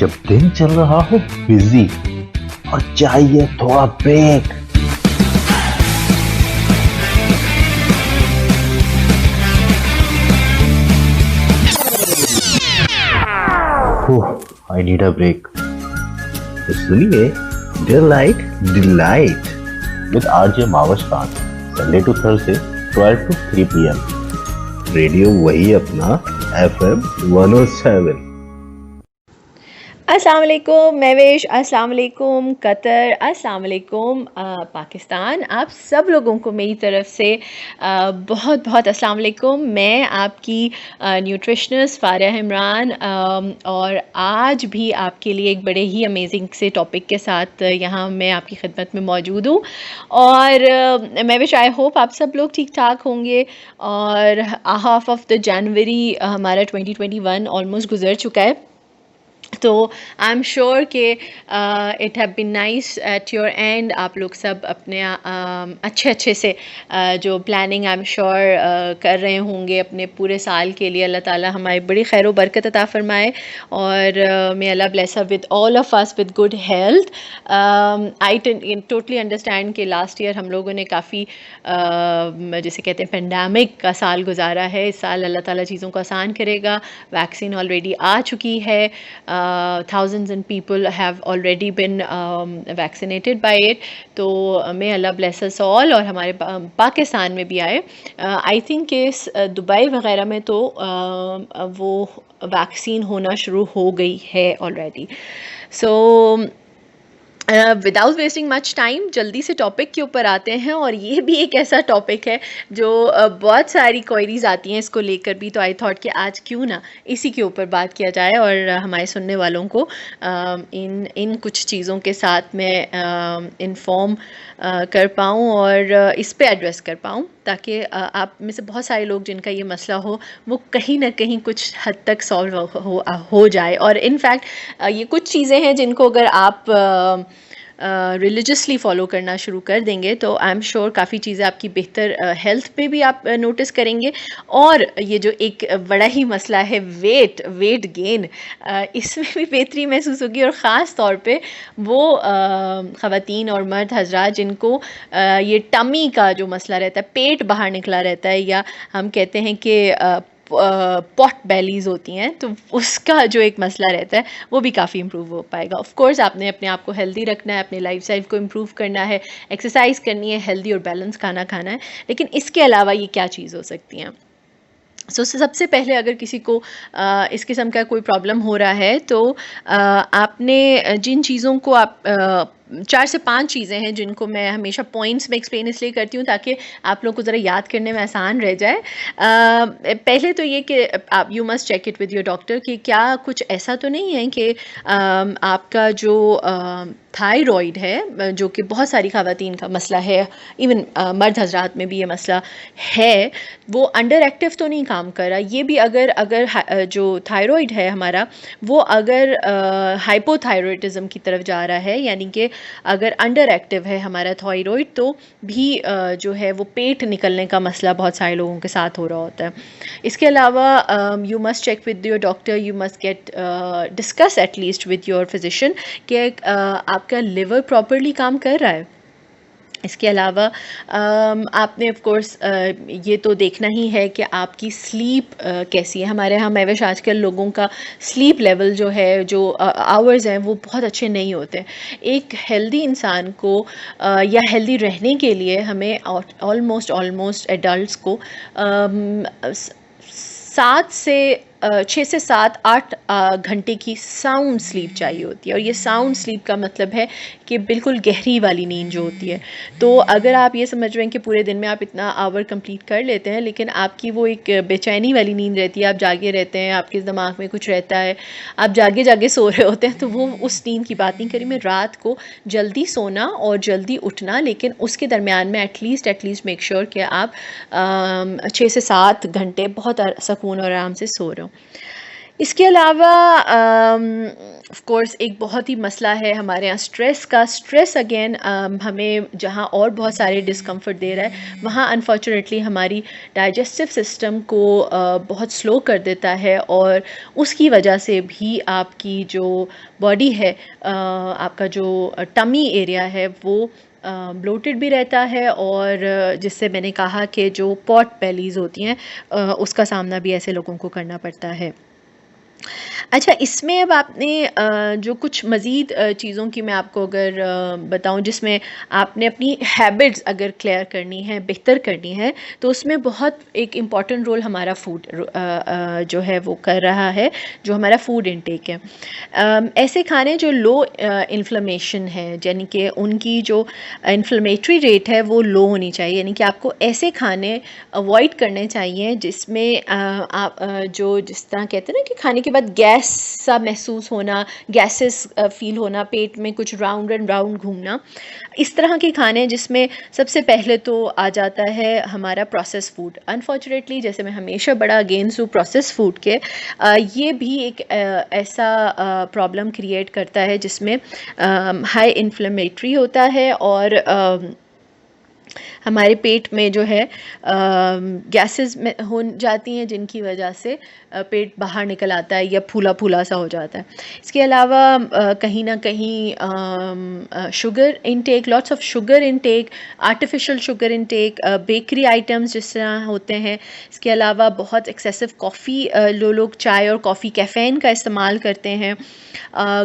जब दिन चल रहा हो बिजी और चाहिए थोड़ा break, I need a break. तो सुनिए delight delight with RJ Mavastan, Sunday to Thursday 12 to 3 PM। Radio वही अपना FM 107। अस्सलाम वालेकुम महवेश, अस्सलाम वालेकुम कतर, अस्सलाम वालेकुम पाकिस्तान। आप सब लोगों को मेरी तरफ से बहुत बहुत अस्सलाम वालेकुम। मैं आपकी न्यूट्रिशनिस्ट फारिया इमरान और आज भी आपके लिए एक बड़े ही अमेजिंग से टॉपिक के साथ यहाँ मैं आपकी खिदमत में मौजूद हूँ। और महवेश, आई होप आप सब लोग ठीक ठाक होंगे। और हाफ ऑफ द जनवरी हमारा 2021 ऑलमोस्ट गुजर चुका है। तो आई एम श्योर कि it have been nice at your end. आप लोग सब अपने अच्छे से जो प्लानिंग आई एम श्योर कर रहे होंगे अपने पूरे साल के लिए। अल्लाह ताला हमारी बड़ी खैर बरकत अता फरमाए और may Allah bless us with all of us with good health. I totally understand कि लास्ट ईयर हम लोगों ने काफ़ी जिसे कहते हैं पेंडेमिक का साल गुजारा है। इस साल अल्लाह ताला चीज़ों को आसान करेगा। वैक्सीन ऑलरेडी आ चुकी है। Thousands and people have already been vaccinated by it. तो may Allah bless us all। और हमारे पाकिस्तान में भी आए। आई थिंक इस दुबई वगैरह में तो वो वैक्सीन होना शुरू हो गई है already. So without wasting much time जल्दी से टॉपिक के ऊपर आते हैं। और ये भी एक ऐसा टॉपिक है जो बहुत सारी क्वेरीज आती हैं इसको लेकर भी। तो आई थॉट कि आज क्यों ना इसी के ऊपर बात किया जाए और हमारे सुनने वालों को इन कुछ चीज़ों के साथ मैं इन्फॉर्म कर पाऊँ और इस पे एड्रेस कर पाऊँ, ताकि आप में से बहुत सारे लोग जिनका ये मसला हो वो कहीं ना कहीं कुछ हद तक सॉल्व हो जाए। और इनफैक्ट ये कुछ चीज़ें हैं जिनको अगर आप रिलीजियसली फ़ॉलो करना शुरू कर देंगे तो आई एम श्योर काफ़ी चीज़ें आपकी बेहतर हेल्थ पे भी आप नोटिस करेंगे। और ये जो एक बड़ा ही मसला है वेट गेन, इसमें भी बेहतरी महसूस होगी। और ख़ास तौर पे वो ख़वातीन और मर्द हजरात जिनको ये टमी का जो मसला रहता है, पेट बाहर निकला रहता है, या हम कहते हैं कि पॉट बेलीज होती हैं, तो उसका जो एक मसला रहता है वो भी काफ़ी इम्प्रूव हो पाएगा। ऑफ कोर्स आपने अपने आप को हेल्दी रखना है, अपने लाइफ स्टाइल को इम्प्रूव करना है, एक्सरसाइज करनी है, हेल्दी और बैलेंस खाना खाना है। लेकिन इसके अलावा ये क्या चीज़ हो सकती हैं? सबसे पहले अगर किसी को इस किस्म का कोई प्रॉब्लम हो रहा है तो आपने जिन चीज़ों को आप 4 से 5 चीज़ें हैं जिनको मैं हमेशा पॉइंट्स में एक्सप्लेन इसलिए करती हूँ ताकि आप लोग को ज़रा याद करने में आसान रह जाए। पहले तो ये कि आप you must check it with your doctor कि क्या कुछ ऐसा तो नहीं है कि आपका जो थायराइड है, जो कि बहुत सारी ख़वातीन का मसला है, इवन मर्द हजरात में भी ये मसला है, वो अंडर एक्टिव तो नहीं काम कर रहा। ये भी अगर जो थायराइड है हमारा वो अगर हाइपोथायरॉयडिज्म की तरफ जा रहा है, यानी कि अगर अंडर एक्टिव है हमारा थायराइड, तो भी जो है वो पेट निकलने का मसला बहुत सारे लोगों के साथ हो रहा होता है। इसके अलावा you must check with your doctor, you must get discuss at least with your physician कि आपका लिवर प्रॉपरली काम कर रहा है। इसके अलावा आपने ऑफ कोर्स ये तो देखना ही है कि आपकी स्लीप कैसी है। हमारे यहाँ महवेश आजकल लोगों का स्लीप लेवल जो है, जो आवर्स हैं, वो बहुत अच्छे नहीं होते। एक हेल्दी इंसान को या हेल्दी रहने के लिए हमें ऑलमोस्ट एडल्ट्स को 6 से 7-8 घंटे की साउंड स्लीप चाहिए होती है। और ये साउंड स्लीप का मतलब है कि बिल्कुल गहरी वाली नींद जो होती है। तो अगर आप ये समझ रहे हैं कि पूरे दिन में आप इतना आवर कंप्लीट कर लेते हैं, लेकिन आपकी वो एक बेचैनी वाली नींद रहती है, आप जागे रहते हैं, आपके दिमाग में कुछ रहता है, आप जागे जागे सो रहे होते हैं, तो वो उस नींद की बात नहीं करी मैं। रात को जल्दी सोना और जल्दी उठना, लेकिन उसके दरमियान में एटलीस्ट मेक श्योर कि आप 6 से 7 घंटे बहुत सुकून और आराम से सो रहे हो। इसके अलावा ऑफ कोर्स एक बहुत ही मसला है हमारे यहाँ स्ट्रेस का। स्ट्रेस अगेन हमें जहाँ और बहुत सारे डिस्कम्फर्ट दे रहा है, वहाँ अनफॉर्चुनेटली हमारी डाइजेस्टिव सिस्टम को बहुत स्लो कर देता है, और उसकी वजह से भी आपकी जो बॉडी है, आपका जो टमी एरिया है वो ब्लोटेड भी रहता है, और जिससे मैंने कहा कि जो पॉट बेलीज होती हैं उसका सामना भी ऐसे लोगों को करना पड़ता है। अच्छा, इसमें अब आपने जो कुछ मज़ीद चीज़ों की मैं आपको अगर बताऊँ, जिसमें आपने अपनी हैबिट्स अगर क्लियर करनी है, बेहतर करनी है, तो उसमें बहुत एक इम्पॉर्टेंट रोल हमारा फूड जो है वो कर रहा है, जो हमारा फूड इनटेक है। ऐसे खाने जो लो इन्फ्लेमेशन है, यानी कि उनकी जो इन्फ्लेमेटरी रेट है वो लो होनी चाहिए, यानी कि आपको ऐसे खाने अवॉइड करने चाहिए जिसमें आप जो जिस तरह कहते हैं ना कि खाने के बाद गैस सा महसूस होना, गैसेस फील होना, पेट में कुछ राउंड एंड राउंड घूमना, इस तरह के खाने जिसमें सबसे पहले तो आ जाता है हमारा प्रोसेस फूड। अनफॉर्चुनेटली जैसे मैं हमेशा बड़ा अगेंस्ट हूँ प्रोसेस फूड के, ये भी एक ऐसा प्रॉब्लम क्रिएट करता है जिसमें हाई इन्फ्लेमेटरी होता है, और हमारे पेट में जो है गैसेस में हो जाती हैं, जिनकी वजह से पेट बाहर निकल आता है या फूला फूला सा हो जाता है। इसके अलावा कहीं ना कहीं sugar intake, lots of sugar intake, artificial sugar intake, bakery items जिस तरह होते हैं। इसके अलावा बहुत एक्सेसिव कॉफ़ी, लोग चाय और कॉफ़ी कैफ़ीन का इस्तेमाल करते हैं।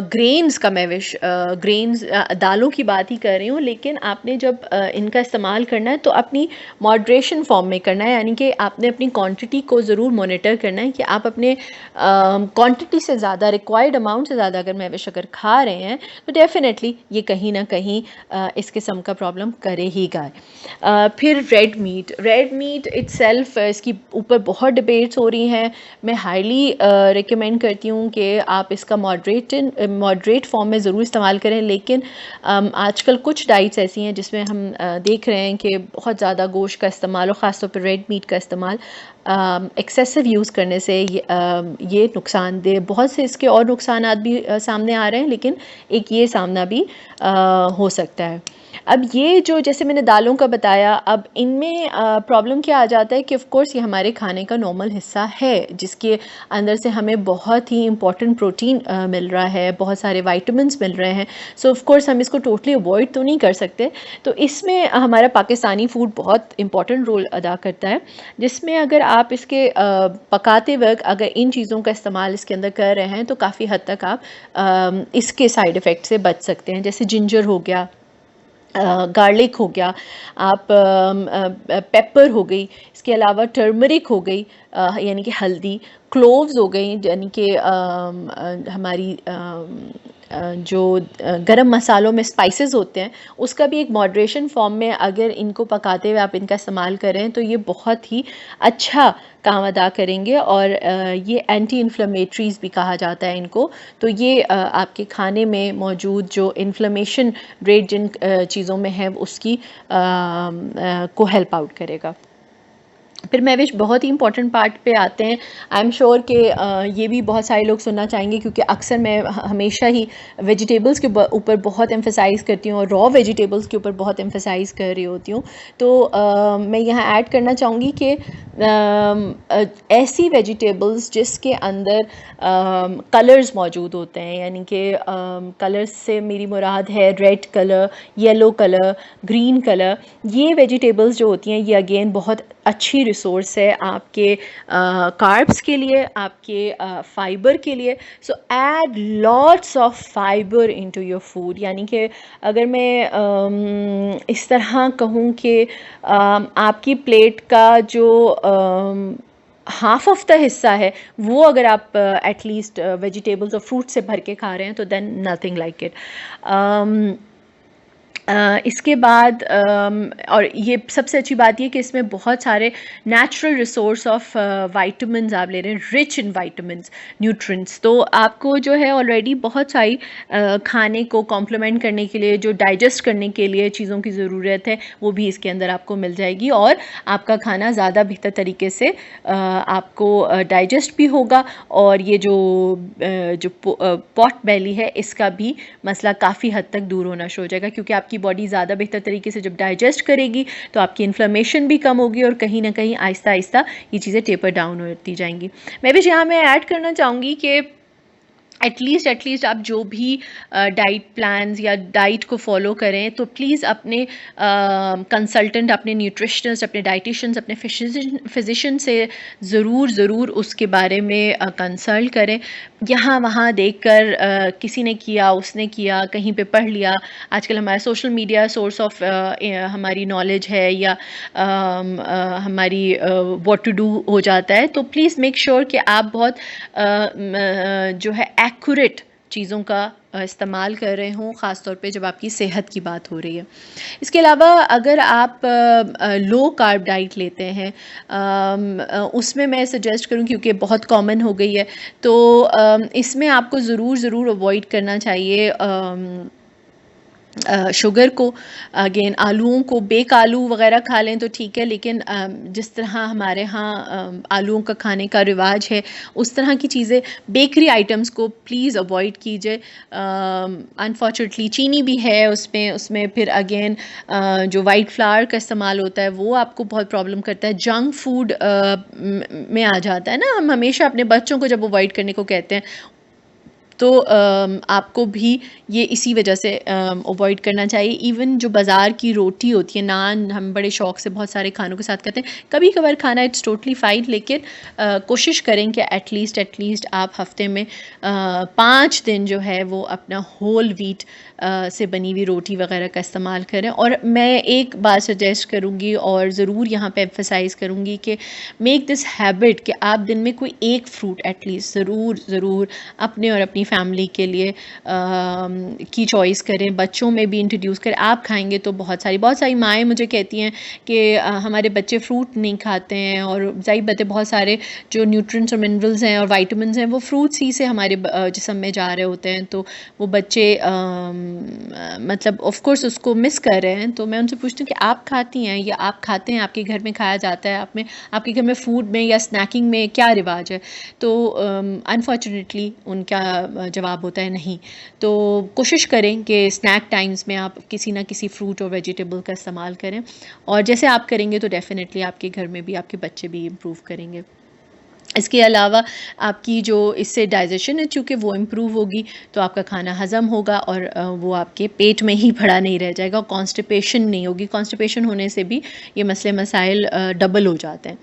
ग्रेन्स का मैं ग्रेन्स दालों की बात ही कर रही हूँ, लेकिन आपने जब इनका इस्तेमाल करना है तो अपनी मॉडरेशन फॉर्म में करना है, यानी कि आपने अपनी क्वांटिटी को ज़रूर मॉनिटर करना है कि आप अपने क्वांटिटी से ज़्यादा, रिक्वायर्ड अमाउंट से ज़्यादा अगर मैवेश अगर खा रहे हैं तो डेफिनेटली ये कहीं ना कहीं इस किस्म का प्रॉब्लम करेगा। फिर रेड मीट इट्सेल्फ, इसकी ऊपर बहुत डिबेट्स हो रही हैं। मैं हाईली रिकमेंड करती हूँ कि आप इसका मॉडरेट फॉर्म में ज़रूर इस्तेमाल करें, लेकिन आजकल कुछ डाइट्स ऐसी हैं जिसमें हम देख रहे हैं कि बहुत ज़्यादा गोश्त का इस्तेमाल, और ख़ासतौर पर रेड मीट का इस्तेमाल एक्सेसिव यूज़ करने से ये नुकसानदेह, बहुत से इसके और नुकसानात भी सामने आ रहे हैं, लेकिन एक ये सामना भी हो सकता है। अब ये जो जैसे मैंने दालों का बताया, अब इनमें प्रॉब्लम क्या आ जाता है कि ऑफ कोर्स ये हमारे खाने का नॉर्मल हिस्सा है, जिसके अंदर से हमें बहुत ही इम्पॉर्टेंट प्रोटीन मिल रहा है, बहुत सारे वाइटामिन्स मिल रहे हैं। सो ऑफ कोर्स हम इसको टोटली अवॉइड तो नहीं कर सकते। तो इसमें हमारा पाकिस्तानी फूड बहुत इम्पॉर्टेंट रोल अदा करता है, जिसमें अगर आप इसके पकाते वक्त अगर इन चीज़ों का इस्तेमाल इसके अंदर कर रहे हैं तो काफ़ी हद तक आप इसके साइड इफ़ेक्ट से बच सकते हैं। जैसे जिंजर हो गया, गार्लिक हो गया, आप पेपर हो गई, इसके अलावा टर्मरिक हो गई, यानी कि हल्दी, क्लोव्स हो गई, यानी कि हमारी जो गरम मसालों में स्पाइसेस होते हैं, उसका भी एक मॉडरेशन फॉर्म में अगर इनको पकाते हुए आप इनका इस्तेमाल करें तो ये बहुत ही अच्छा काम अदा करेंगे, और ये एंटी इन्फ्लेमेटरीज भी कहा जाता है इनको। तो ये आपके खाने में मौजूद जो इन्फ्लेमेशन रेट जिन चीज़ों में है उसकी को हेल्प आउट करेगा। फिर मैविश बहुत ही इंपॉर्टेंट पार्ट पे आते हैं। आई एम श्योर कि ये भी बहुत सारे लोग सुनना चाहेंगे, क्योंकि अक्सर मैं हमेशा ही वेजिटेबल्स के ऊपर बहुत एम्फसाइज़ करती हूँ और रॉ वेजिटेबल्स के ऊपर बहुत एम्फसाइज़ कर रही होती हूँ। तो मैं यहाँ ऐड करना चाहूँगी कि ऐसी वेजिटेबल्स जिसके अंदर कलर्स मौजूद होते हैं, यानी कि कलर्स से मेरी मुराद है red colour, yellow colour, green colour, ये वेजिटेबल्स जो होती हैं ये अगेन बहुत अच्छी रिसोर्स है आपके कार्ब्स के लिए, आपके फाइबर के लिए। सो add lots of fibre into your food, यानी कि अगर मैं इस तरह कहूँ कि आपकी प्लेट का जो हाफ ऑफ द हिस्सा है वो अगर आप एटलीस्ट वेजिटेबल्स और फ्रूट से भर के खा रहे हैं तो देन नथिंग लाइक इट। इसके बाद और ये सबसे अच्छी बात ये कि इसमें बहुत सारे नेचुरल रिसोर्स ऑफ वाइटामिन्स आप ले रहे हैं, रिच इन वाइटामिन्स, न्यूट्रिएंट्स। तो आपको जो है ऑलरेडी बहुत सारी खाने को कॉम्प्लीमेंट करने के लिए, जो डाइजेस्ट करने के लिए चीज़ों की ज़रूरत है, वो भी इसके अंदर आपको मिल जाएगी और आपका खाना ज़्यादा बेहतर तरीके से आपको डाइजेस्ट भी होगा और ये जो पॉट बेली है इसका भी मसला काफ़ी हद तक दूर होना शुरू हो जाएगा, क्योंकि आपकी बॉडी ज़्यादा बेहतर तरीके से जब डाइजेस्ट करेगी तो आपकी इन्फ्लेमेशन भी कम होगी और कहीं ना कहीं आहिस्ता आहिस्ता ये चीज़ें टेपर डाउन होती जाएंगी। मैं भी यहाँ मैं ऐड करना चाहूँगी कि एटलीस्ट आप जो भी डाइट प्लान्स या डाइट को फॉलो करें तो प्लीज़ अपने कंसल्टेंट, अपने न्यूट्रिशनिस्ट, अपने डाइटिशियंस, अपने फिजिशियन से ज़रूर उसके बारे में कंसल्ट करें। यहाँ वहाँ देखकर किसी ने किया, उसने किया, कहीं पे पढ़ लिया, आजकल हमारा सोशल मीडिया सोर्स ऑफ हमारी नॉलेज है या हमारी व्हाट टू डू हो जाता है। तो प्लीज़ मेक श्योर कि आप बहुत जो है एक्यूरेट चीज़ों का इस्तेमाल कर रहे हों, ख़ास तौर पे जब आपकी सेहत की बात हो रही है। इसके अलावा अगर आप लो कार्ब डाइट लेते हैं, उसमें मैं सजेस्ट करूं, क्योंकि बहुत कॉमन हो गई है, तो इसमें आपको ज़रूर अवॉइड करना चाहिए शुगर को। अगेन आलूओं को, बेक आलू वगैरह खा लें तो ठीक है, लेकिन जिस तरह हमारे यहाँ आलूओं का खाने का रिवाज है उस तरह की चीज़ें, बेकरी आइटम्स को प्लीज़ अवॉइड कीजिए। अनफॉर्चुनेटली चीनी भी है उसमें फिर अगेन जो वाइट फ्लावर का इस्तेमाल होता है वो आपको बहुत प्रॉब्लम करता है। जंक फूड में आ जाता है ना, हम हमेशा अपने बच्चों को जब अवॉइड करने को कहते हैं तो आपको भी ये इसी वजह से अवॉइड करना चाहिए। इवन जो बाज़ार की रोटी होती है, नान, हम बड़े शौक़ से बहुत सारे खानों के साथ खाते हैं, कभी कभार खाना इट्स टोटली फाइन, लेकिन कोशिश करें कि एटलीस्ट आप हफ्ते में 5 दिन जो है वो अपना होल व्हीट से बनी हुई रोटी वगैरह का इस्तेमाल करें। और मैं एक बात सजेस्ट करूँगी और ज़रूर यहाँ पे एम्फसाइज़ करूँगी कि मेक दिस हैबिट कि आप दिन में कोई एक फ्रूट एटलीस्ट ज़रूर अपने और अपनी फैमिली के लिए की चॉइस करें, बच्चों में भी इंट्रोड्यूस करें। आप खाएंगे तो बहुत सारी माएँ मुझे कहती हैं कि हमारे बच्चे फ्रूट नहीं खाते हैं, और ज़ाहिर बात है बहुत सारे जो न्यूट्रिएंट्स और मिनरल्स हैं और वाइटामिन्स हैं वो फ्रूट्स ही से हमारे जिस्म में जा रहे होते हैं, तो वो बच्चे मतलब ऑफ कोर्स उसको मिस कर रहे हैं। तो मैं उनसे पूछती हूँ कि आप खाती हैं या आप खाते हैं, आपके घर में खाया जाता है, आपके घर में फूड में या स्नैकिंग में क्या रिवाज है? तो अनफॉर्चुनेटली उनका जवाब होता है नहीं। तो कोशिश करें कि स्नैक टाइम्स में आप किसी ना किसी फ्रूट और वेजिटेबल का इस्तेमाल करें, और जैसे आप करेंगे तो डेफिनेटली आपके घर में भी आपके बच्चे भी इम्प्रूव करेंगे। इसके अलावा आपकी जो इससे डाइजेशन है चूँकि वो इम्प्रूव होगी तो आपका खाना हज़म होगा और वो आपके पेट में ही पड़ा नहीं रह जाएगा, कॉन्स्टिपेशन नहीं होगी। कॉन्स्टिपेशन होने से भी ये मसले मसाइल डबल हो जाते हैं।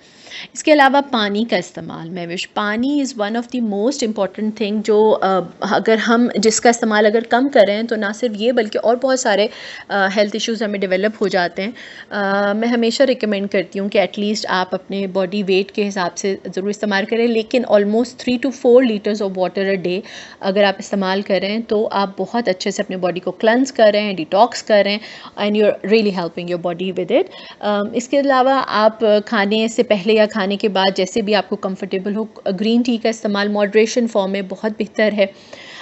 इसके अलावा पानी का इस्तेमाल, महविश, पानी is one of the most important thing जो अगर हम जिसका इस्तेमाल अगर कम करें तो ना सिर्फ ये बल्कि और बहुत सारे हेल्थ इश्यूज़ हमें डेवलप हो जाते हैं। मैं हमेशा रिकमेंड करती हूँ कि एटलीस्ट आप अपने बॉडी वेट के हिसाब से ज़रूर इस्तेमाल करें, लेकिन almost 3 to 4 litres of water a day अगर आप इस्तेमाल करें तो आप बहुत अच्छे से अपने बॉडी को क्लेंस कर रहे हैं, डिटॉक्स कर रहे हैं, and you are really helping your body with it. इसके अलावा आप खाने से पहले या खाने के बाद जैसे भी आपको कंफर्टेबल हो, ग्रीन टी का इस्तेमाल मॉडरेशन फॉर्म में बहुत बेहतर है।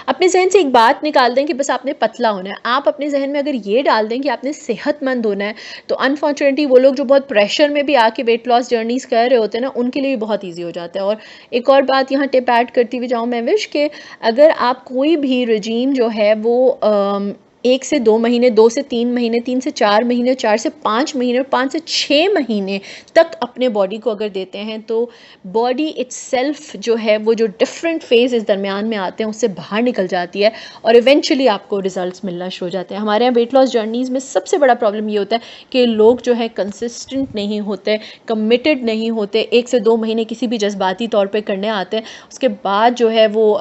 अपने जहन से एक बात निकाल दें कि बस आपने पतला होना है। आप अपने जहन में अगर ये डाल दें कि आपने सेहतमंद होना है, तो अनफॉर्चुनेटली वो लोग जो बहुत प्रेशर में भी आके वेट लॉस जर्नीज कर रहे होते हैं ना, उनके लिए भी बहुत ईजी हो जाता है। और एक और बात यहाँ टिप ऐड करती हुई जाऊँ मैं विश के, अगर आप कोई भी रजीम जो है वो 1 से 2 महीने, 2 से 3 महीने, 3 से 4 महीने, 4 से 5 महीने और 5 से 6 महीने तक अपने बॉडी को अगर देते हैं तो बॉडी इट्सेल्फ जो है वो जो डिफरेंट फेज इस दरमियान में आते हैं उससे बाहर निकल जाती है और इवेंचुअली आपको रिजल्ट्स मिलना शुरू हो जाते हैं। हमारे यहाँ वेट लॉस जर्नीज़ में सबसे बड़ा प्रॉब्लम ये होता है कि लोग जो है कंसिस्टेंट नहीं होते, कमिटेड नहीं होते। 1 से 2 महीने किसी भी जज्बाती तौर पर करने आते हैं, उसके बाद जो है वो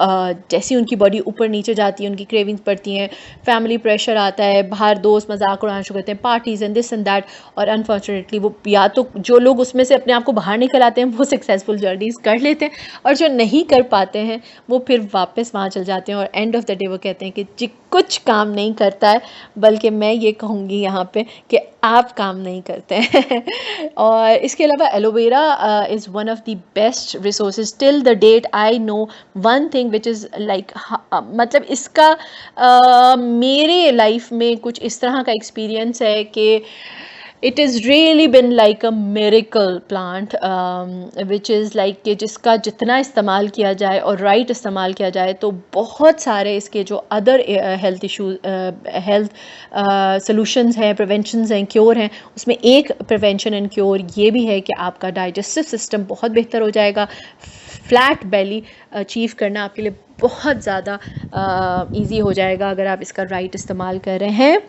जैसी उनकी बॉडी ऊपर नीचे जाती है, उनकी क्रेविंग्स बढ़ती हैं, फैमिली प्रेशर आता है, बाहर दोस्त मजाक उड़ाना शुरू करते हैं, parties and this and that, और अनफॉर्चुनेटली वो या तो जो लोग उसमें से अपने आप को बाहर निकल आते हैं वो सक्सेसफुल जर्नीज कर लेते हैं, और जो नहीं कर पाते हैं वो फिर वापस वहाँ चल जाते हैं और एंड ऑफ द डे वो कहते हैं कि जी कुछ काम नहीं करता है, बल्कि मैं ये कहूँगी यहाँ पे कि आप काम नहीं करते हैं। और इसके अलावा aloe vera is one of the best resources till the date. I know one thing which is like, मतलब इसका मेरे लाइफ में कुछ इस तरह का एक्सपीरियंस है कि it has really been like a miracle plant, which is like कि जिसका जितना इस्तेमाल किया जाए और राइट इस्तेमाल किया जाए तो बहुत सारे इसके जो other health issues, health solutions हैं, प्रिवेंशंस हैं, क्योर हैं, उसमें एक प्रिवेंशन एंड क्योर ये भी है कि आपका डाइजेस्टिव सिस्टम बहुत बेहतर हो जाएगा। फ्लैट बेली अचीव करना आपके लिए बहुत ज़्यादा ईजी हो जाएगा अगर आप इसका राइट इस्तेमाल कर रहे हैं।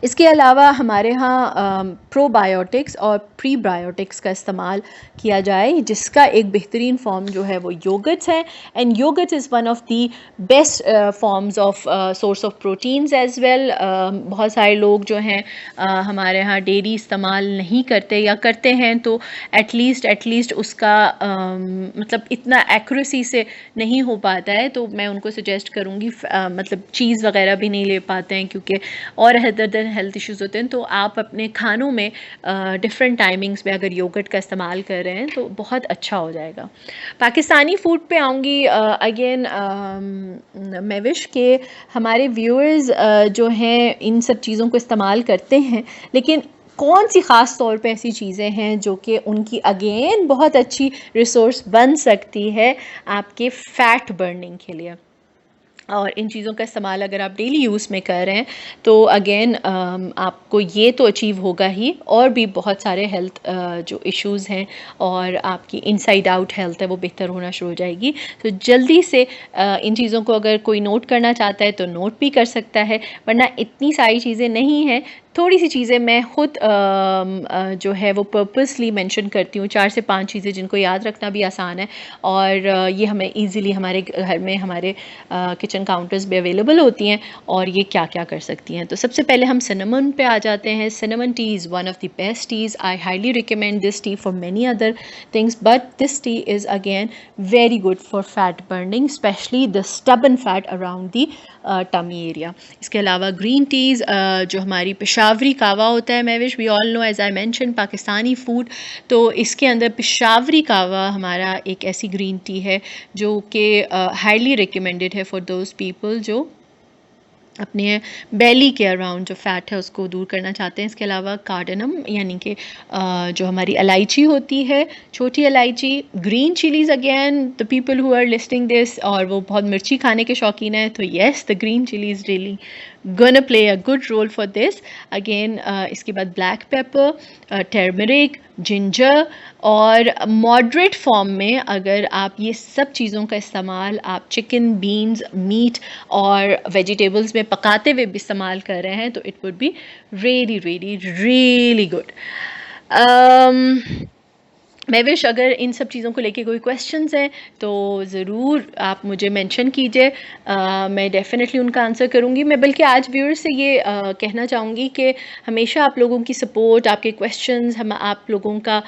इसके अलावा हमारे यहाँ प्रोबायोटिक्स और प्रीबायोटिक्स का इस्तेमाल किया जाए, जिसका एक बेहतरीन फॉर्म जो है वो योगर्ट्स है, and yogurts is one of the best forms of source of proteins as well. बहुत सारे लोग जो हैं हमारे यहाँ डेयरी इस्तेमाल नहीं करते, या करते हैं तो एटलीस्ट उसका मतलब इतना एक्यूरेसी से नहीं हो पाता है, तो मैं उनको सजेस्ट करूँगी मतलब चीज़ वगैरह भी नहीं ले पाते हैं क्योंकि और अदर हेल्थ इश्यूज़ होते हैं, तो आप अपने खानों में डिफरेंट टाइमिंग्स में अगर योगर्ट का इस्तेमाल कर रहे हैं तो बहुत अच्छा हो जाएगा। पाकिस्तानी फूड पे आऊँगी अगेन। मैं विश के हमारे व्यूअर्स जो हैं इन सब चीज़ों को इस्तेमाल करते हैं, लेकिन कौन सी ख़ास तौर पे ऐसी चीज़ें हैं जो कि उनकी अगेन बहुत अच्छी रिसोर्स बन सकती है आपके फ़ैट बर्निंग के लिए। और इन चीज़ों का इस्तेमाल अगर आप डेली यूज़ में कर रहे हैं तो अगेन आपको ये तो अचीव होगा ही, और भी बहुत सारे हेल्थ जो इश्यूज़ हैं और आपकी इनसाइड आउट हेल्थ है वो बेहतर होना शुरू हो जाएगी। तो जल्दी से इन चीज़ों को अगर कोई नोट करना चाहता है तो नोट भी कर सकता है, वरना इतनी सारी चीज़ें नहीं हैं। थोड़ी सी चीज़ें मैं खुद जो है वो पर्पसली मेंशन करती हूँ, 4 से 5 चीज़ें जिनको याद रखना भी आसान है, और ये हमें इजीली हमारे घर में हमारे किचन काउंटर्स भी अवेलेबल होती हैं, और ये क्या क्या कर सकती हैं। तो सबसे पहले हम सिनेमन पे आ जाते हैं। Cinnamon tea is one of the best teas. I highly recommend this tea for many other things, but this tea is again very good for fat burning, especially the stubborn fat around the tummy area. इसके अलावा green tees जो हमारी पेशावरी कावा होता है, मैं wish we all know as I mention Pakistani food, तो इसके अंदर पेशावरी कावा हमारा एक ऐसी ग्रीन टी है जो कि हाईली रिकमेंडेड है फॉर दोज पीपल जो अपने बेली के अराउंड जो फ़ैट है उसको दूर करना चाहते हैं। इसके अलावा कार्डनम यानी कि जो हमारी इलायची होती है, छोटी इलायची, green chillies again the people who are listing this और वो बहुत मिर्ची खाने के शौकीन है, तो yes the green chilli is really gonna play a good role for this again। इसके बाद ब्लैक पेपर, टर्मरिक, जिंजर, और मॉडरेट फॉर्म में अगर आप ये सब चीज़ों का इस्तेमाल आप चिकन, बीन्स, मीट और वेजिटेबल्स में पकाते हुए भी इस्तेमाल कर रहे हैं तो it would be really really really good. मैं विश अगर इन सब चीज़ों को लेके कोई क्वेश्चंस हैं तो ज़रूर आप मुझे मेंशन कीजिए, मैं डेफिनेटली उनका आंसर करूँगी। मैं बल्कि आज व्यूअर्स से ये कहना चाहूँगी कि हमेशा आप लोगों की सपोर्ट, आपके क्वेश्चंस, हम आप लोगों का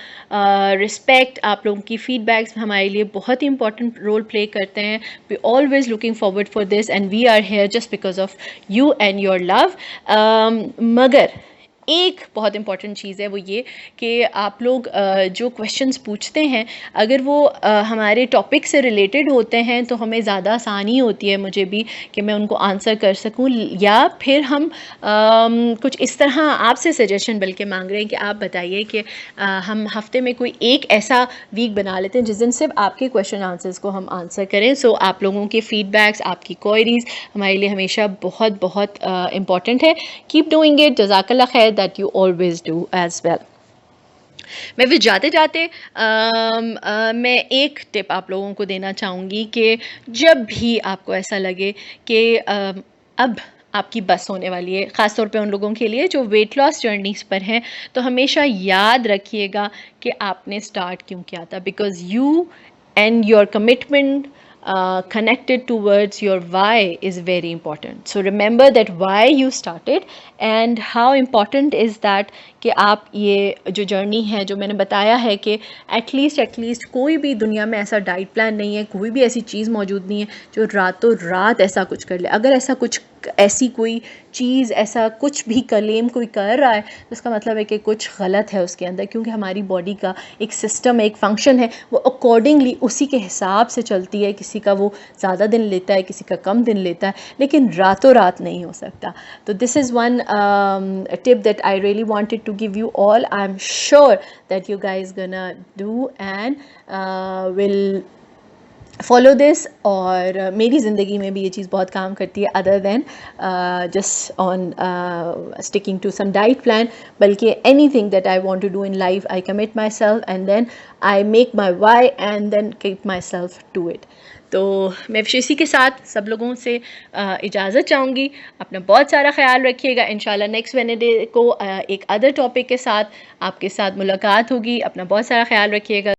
रिस्पेक्ट, आप लोगों की फीडबैक्स हमारे लिए बहुत ही इंपॉर्टेंट रोल प्ले करते हैं। We always looking forward for this and we are here just because of you and your love. मगर एक बहुत इंपॉर्टेंट चीज़ है वो ये कि आप लोग जो क्वेश्चंस पूछते हैं अगर वो हमारे टॉपिक से रिलेटेड होते हैं तो हमें ज़्यादा आसानी होती है मुझे भी कि मैं उनको आंसर कर सकूं, या फिर हम कुछ इस तरह आपसे सजेशन बल्कि मांग रहे हैं कि आप बताइए कि हम हफ्ते में कोई एक ऐसा वीक बना लेते हैं जिस दिन सिर्फ आपके क्वेश्चन आंसर्स को हम आंसर करें। सो आप लोगों के फीडबैक्स, आपकी क्वेरीज हमारे लिए हमेशा बहुत बहुत इंपॉर्टेंट है। कीप डूइंग इट, जज़ाकल्लाह खैर that you always do as well। मैं फिर जाते जाते मैं एक टिप आप लोगों को देना चाहूँगी कि जब भी आपको ऐसा लगे कि अब आपकी बस होने वाली है, ख़ास तौर पे उन लोगों के लिए जो वेट लॉस जर्नीज़ पर हैं, तो हमेशा याद रखिएगा कि आपने स्टार्ट क्यों किया था, because you and your commitment connected towards your why is very important. So remember that why you started and how important is that कि आप ये जो जर्नी है जो मैंने बताया है कि एटलीस्ट कोई भी दुनिया में ऐसा डाइट प्लान नहीं है, कोई भी ऐसी चीज़ मौजूद नहीं है जो रातों रात ऐसा कुछ कर ले. अगर ऐसी कोई चीज़ ऐसा कुछ भी क्लेम कोई कर रहा है तो इसका मतलब है कि कुछ गलत है उसके अंदर, क्योंकि हमारी बॉडी का एक सिस्टम एक फंक्शन है, वो अकॉर्डिंगली उसी के हिसाब से चलती है. किसी का वो ज़्यादा दिन लेता है, किसी का कम दिन लेता है, लेकिन रातों रात नहीं हो सकता. तो this is one tip that I really wanted to give you all. I'm sure that you guys gonna do and will follow this. और मेरी ज़िंदगी में भी ये चीज़ बहुत काम करती है, other than just on sticking to some diet plan, बल्कि anything that I want to do in life I commit myself and then I make my why and then keep myself to it. तो मैं इसी के साथ सब लोगों से इजाज़त चाहूँगी. अपना बहुत सारा ख्याल रखिएगा. इंशाल्लाह नेक्स्ट वेडनेसडे को एक अदर टॉपिक के साथ आपके साथ मुलाकात होगी. अपना बहुत सारा ख्याल रखिएगा.